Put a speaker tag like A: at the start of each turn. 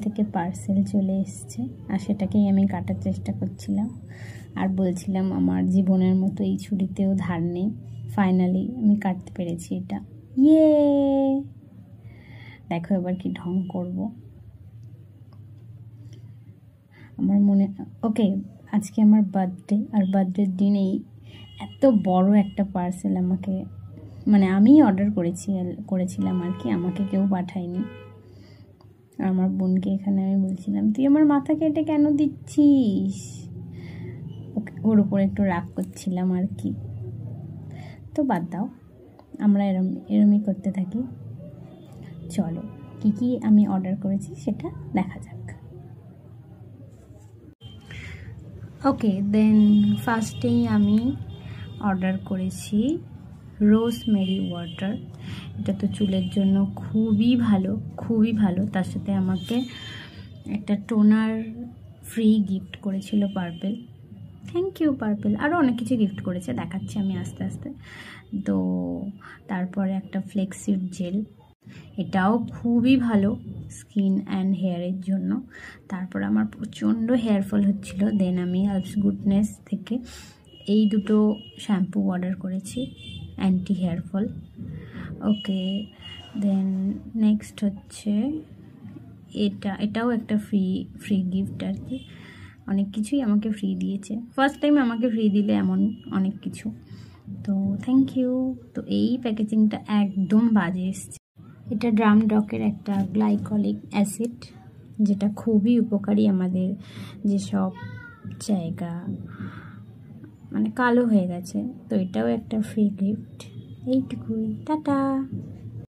A: থেকে পার্সেল চলে এসেছে, আর সেটাকেই আমি কাটার চেষ্টা করছিলাম আর বলছিলাম আমার জীবনের মতো এই ছুরিতেও ধার নেই। ফাইনালি আমি কাটতে পেরেছি এটা। ইয়ে, দেখো এবার কি ঢং করব। আমার মনে ওকে, আজকে আমার বার্থডে, আর বার্থডের দিনেই এত বড় একটা পার্সেল আমাকে, মানে আমিই অর্ডার করেছিলাম আর কি, আমাকে কেউ পাঠায়নি। আর আমার বোনকে এখানে আমি বলছিলাম তুই আমার মাথা কেটে কেন দিচ্ছিস, ওর উপর একটু রাগ করছিলাম আর কি। তো বাদ দাও, আমরা এরমই করতে থাকি। চলো কি কি আমি অর্ডার করেছি সেটা দেখা যাক। ওকে, দেন ফার্স্টেই আমি অর্ডার করেছি রোজমেরি ওয়াটার। এটা তো চুলের জন্য খুবই ভালো। তার সাথে আমাকে একটা টোনার ফ্রি গিফট করেছিল পার্পেল। Thank you Purple. আরও অনেক কিছু গিফট করেছে, দেখাচ্ছি আমি আস্তে আস্তে। তো তারপরে একটা ফ্লেক্সিড জেল, এটাও খুবই ভালো স্কিন অ্যান্ড হেয়ারের জন্য। তারপর আমার প্রচণ্ড হেয়ার ফল হচ্ছিল, দেন আমি আলস গুডনেস থেকে এই দুটো শ্যাম্পু অর্ডার করেছি, অ্যান্টি হেয়ার ফল। ওকে, দেন নেক্সট হচ্ছে এটাও একটা ফ্রি গিফট আর কি। অনেক কিছুই আমাকে ফ্রি দিয়েছে, ফার্স্ট টাইম আমাকে ফ্রি দিলে এমন অনেক কিছু, তো থ্যাংক ইউ। তো এই প্যাকেজিংটা একদম বাজে এসছে। এটা ড্রাম ডকের একটা গ্লাইকলিক অ্যাসিড, যেটা খুবই উপকারী আমাদের যেসব জায়গা মানে কালো হয়ে গেছে। তো এটাও একটা ফ্রি গিফট। এইটুকুই, টাটা।